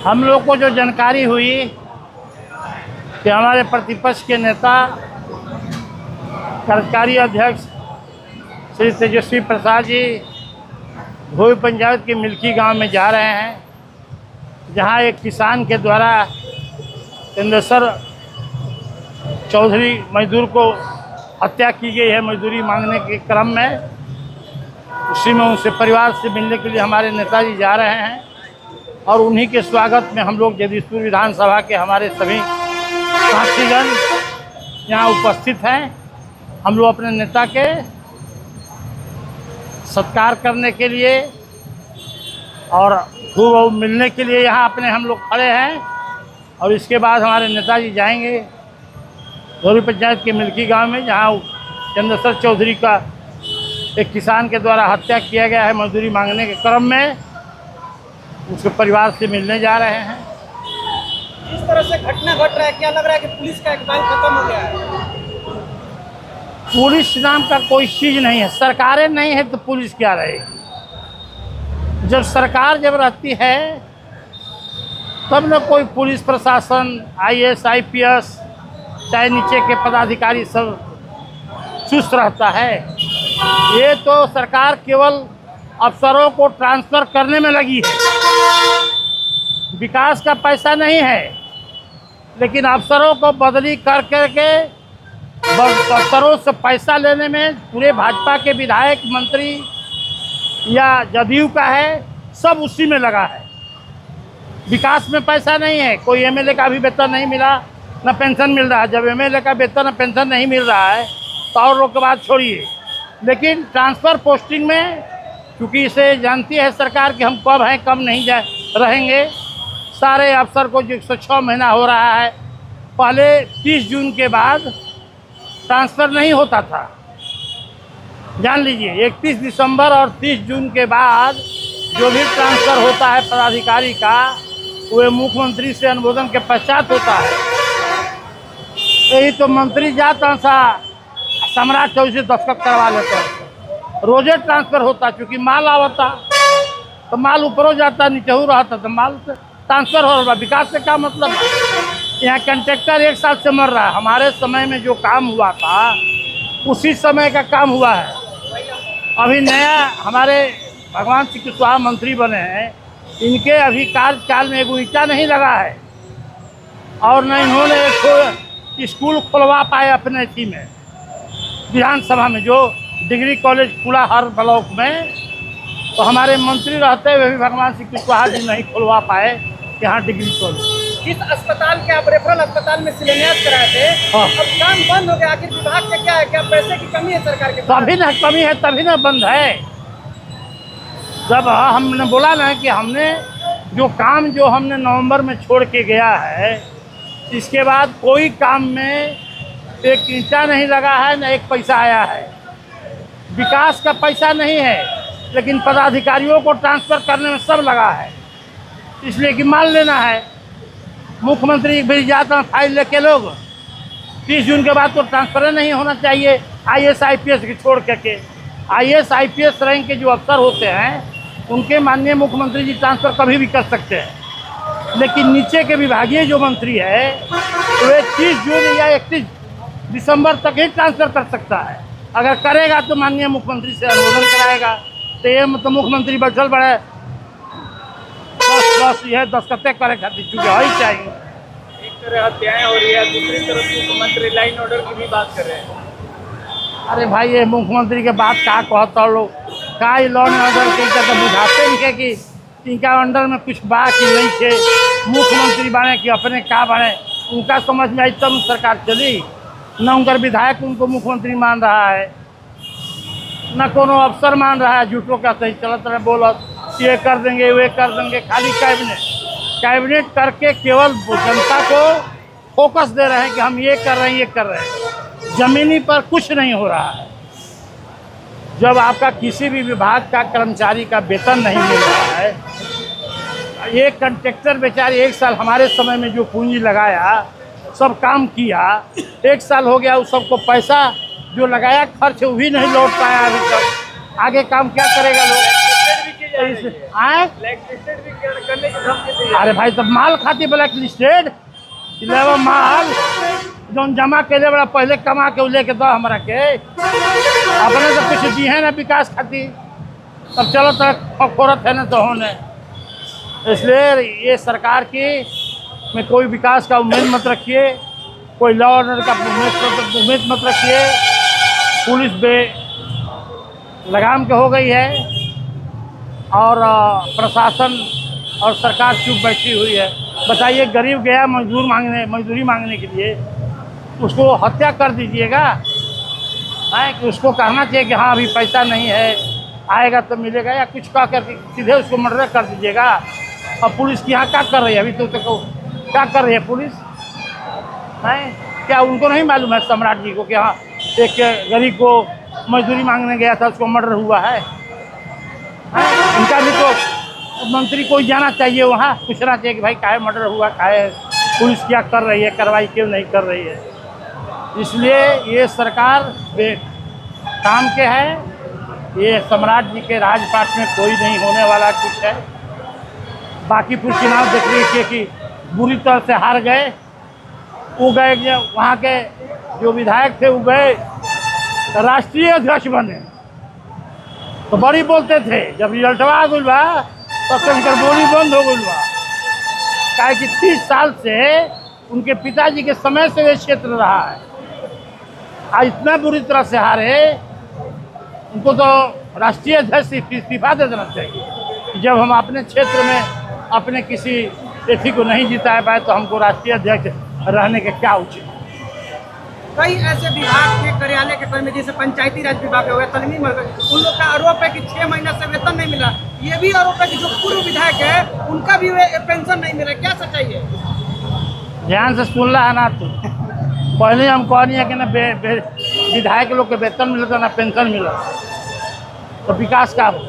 हम लोग को जो जानकारी हुई कि हमारे प्रतिपक्ष के नेता कार्यकारी अध्यक्ष श्री तेजस्वी प्रसाद जी भोई पंचायत के मिल्की गांव में जा रहे हैं, जहां एक किसान के द्वारा चंदेश्वर चौधरी मजदूर को हत्या की गई है मजदूरी मांगने के क्रम में। उसी में उनसे परिवार से मिलने के लिए हमारे नेताजी जा रहे हैं और उन्हीं के स्वागत में हम लोग जगदीशपुर विधानसभा के हमारे सभी साथीगण यहाँ उपस्थित हैं। हम लोग अपने नेता के सत्कार करने के लिए और खूब मिलने के लिए यहाँ अपने हम लोग खड़े हैं और इसके बाद हमारे नेताजी जाएंगे भोई पंचायत के मिल्की गांव में, जहाँ चंदेश्वर चौधरी का एक किसान के द्वारा हत्या किया गया है मजदूरी मांगने के क्रम में। उसके परिवार से मिलने जा रहे हैं। इस तरह से घटना घट रहा है, क्या लग रहा है कि पुलिस का इकबाल खत्म हो गया है? पुलिस नाम का कोई चीज़ नहीं है। सरकारें नहीं है तो पुलिस क्या रहेगी? जब सरकार जब रहती है तब न कोई पुलिस प्रशासन, IAS IPS चाहे नीचे के पदाधिकारी सब चुस्त रहता है। ये तो सरकार केवल अफसरों को ट्रांसफ़र करने में लगी है। विकास का पैसा नहीं है, लेकिन अफसरों को बदली कर करके अफसरों से पैसा लेने में पूरे भाजपा के विधायक, मंत्री या जदयू का है, सब उसी में लगा है। विकास में पैसा नहीं है। कोई MLA का भी वेतन नहीं मिला, न पेंशन मिल रहा है। जब MLA का वेतन न पेंशन नहीं मिल रहा है तो और लोग के बात छोड़िए। लेकिन ट्रांसफ़र पोस्टिंग में, क्योंकि इसे जानती है सरकार कि हम कब हैं कब नहीं रहेंगे, सारे अफसर को जो 106 महीना हो रहा है, पहले 30 जून के बाद ट्रांसफ़र नहीं होता था। जान लीजिए 31 दिसंबर और 30 जून के बाद जो भी ट्रांसफ़र होता है पदाधिकारी का, वो मुख्यमंत्री से अनुमोदन के पश्चात होता है। यही तो मंत्री जाता सा सम्राट चौधरी से दस्तखत करवा लेते हैं। रोजे ट्रांसफ़र होता, क्योंकि माल आवता तो माल ऊपरों जाता, नीचे हो रहा था तो माल ट्रांसफ़र हो रहा। विकास से क्या मतलब है? यहाँ कंट्रैक्टर 1 साल से मर रहा है। हमारे समय में जो काम हुआ था उसी समय का काम हुआ है। अभी नया हमारे भगवान सिंह कुशवाहा मंत्री बने हैं, इनके अभी कार्यकाल में एगो ईंटा नहीं लगा है और न इन्होंने एक स्कूल खुलवा पाए अपने थी में विधानसभा में, जो डिग्री कॉलेज खुला हर ब्लॉक में। तो हमारे मंत्री रहते हुए भी भगवान सिंह कुशवाहा जी नहीं खुलवा पाए यहाँ डिग्री कॉलेज। जिस अस्पताल के आप रेफरल अस्पताल में शिलान्यास कराए थे, हाँ। अब काम बंद हो गया। आखिर विभाग का क्या है? क्या पैसे की कमी है सरकार के पास? तभी ना कमी है, तभी ना बंद है। जब हमने बोला ना कि हमने जो काम जो हमने नवंबर में छोड़ के गया है, इसके बाद कोई काम में एक ईंटा नहीं लगा है, न एक पैसा आया है। विकास का पैसा नहीं है, लेकिन पदाधिकारियों को ट्रांसफ़र करने में सब लगा है, इसलिए कि माल लेना है। मुख्यमंत्री भी जाता फाइल लेके लोग 30 जून के बाद तो ट्रांसफ़र नहीं होना चाहिए। IAS IPS के छोड़ करके IAS IPS रैंक के जो अफसर होते हैं उनके माननीय मुख्यमंत्री जी ट्रांसफ़र कभी भी कर सकते हैं, लेकिन नीचे के विभागीय जो मंत्री है वे 30 जून या 31 दिसंबर तक ही ट्रांसफ़र कर सकता है। अगर करेगा तो माननीय मुख्यमंत्री से अनुमोदन कराएगा। तो ये मतलब मुख्यमंत्री बैठल बड़े बस यह दस्तखतें करे खातिर चूँकि ही चाहिए। एक तरह हत्याएं हो रही है, दूसरी तरफ मुख्यमंत्री लाइन ऑर्डर की भी बात कर रहे हैं। अरे भाई, ये मुख्यमंत्री के बात क्या कहता लोग, का लॉ एंड ऑर्डर के तो बुझाते नहीं कि इनका अंडर में कुछ बा कि नहीं थे। मुख्यमंत्री बने कि अपने क्या बने, उनका समझ में आई तब सरकार चली। न उनका विधायक उनको मुख्यमंत्री मान रहा है, न कोनो अफसर मान रहा है। झूठों का सही चलत रहे बोलत, ये कर देंगे वे कर देंगे, खाली कैबिनेट करके केवल जनता को फोकस दे रहे हैं कि हम ये कर रहे हैं, ये कर रहे हैं। ज़मीनी पर कुछ नहीं हो रहा है। जब आपका किसी भी विभाग का कर्मचारी का वेतन नहीं मिल रहा है, एक कंट्रैक्टर बेचारे 1 साल हमारे समय में जो पूंजी लगाया, सब काम किया, 1 साल हो गया, उस सबको पैसा जो लगाया खर्च वो भी नहीं लौट पाया अभी तक। आगे काम क्या करेगा लोग? आए ब्लैक लिस्टेड भी करने की धमकी दी है। अरे भाई तब माल खाती ब्लैक लिस्टेड लेवा माल जौन जमा के बड़ा पहले कमा के लेके दो हमरा के अपने तो कुछ दी है ना विकास खाती तब चलो तो खोरत है ना तो होने इसलिए ये सरकार की में कोई विकास का उम्मीद मत रखिए, कोई लॉ ऑर्डर का उम्मीद मत रखिए। पुलिस बे लगाम के हो गई है और प्रशासन और सरकार चुप बैठी हुई है। बताइए गरीब गया मजदूरी मांगने के लिए, उसको हत्या कर दीजिएगा? है कि उसको कहना चाहिए कि हाँ अभी पैसा नहीं है आएगा तो मिलेगा, या कुछ कह करके सीधे उसको मर्डर कर दीजिएगा? अब पुलिस की यहाँ क्या कर रही है? अभी तो क्या कर रही है पुलिस? है क्या उनको नहीं मालूम है सम्राट जी को कि हाँ एक गरीब को मजदूरी मांगने गया था उसको मर्डर हुआ है? उनका भी तो मंत्री कोई जाना चाहिए वहाँ, पूछना चाहिए कि भाई काहे मर्डर हुआ, काहे पुलिस क्या कर रही है, कार्रवाई क्यों नहीं कर रही है। इसलिए ये सरकार काम के है, ये सम्राट जी के राजपाट में कोई नहीं होने वाला कुछ है। बाकीपुर चुनाव देख लीजिए कि बुरी तरह से हार गए, वो गए वहाँ के जो विधायक थे वो गए राष्ट्रीय अध्यक्ष बने तो बड़ी बोलते थे, जब रिजल्टवा आ गई बा तब से उनकर बोली बंद हो गई बा। काहे कि 30 साल से उनके पिताजी के समय से वे क्षेत्र रहा है, आज इतना बुरी तरह से हारे उनको तो राष्ट्रीय अध्यक्ष इस्तीफा दे देना चाहिए। जब हम अपने क्षेत्र में अपने किसी व्यक्ति को नहीं जिता पाए तो हमको राष्ट्रीय अध्यक्ष रहने के क्या उचित। कई ऐसे विभाग के कार्यालय के कर्मी जैसे पंचायती राज विभाग हो गया, तलमीम हो गया, उन लोग का आरोप है कि 6 महीना से वेतन नहीं मिला। ये भी आरोप है कि जो पूर्व विधायक है उनका भी पेंशन नहीं मिला। क्या सच्चाई है? ध्यान से सुन रहा है ना तू, पहले हम कहनी है कि ना विधायक लोग के वेतन मिलता ना पेंशन मिला तो विकास का हो।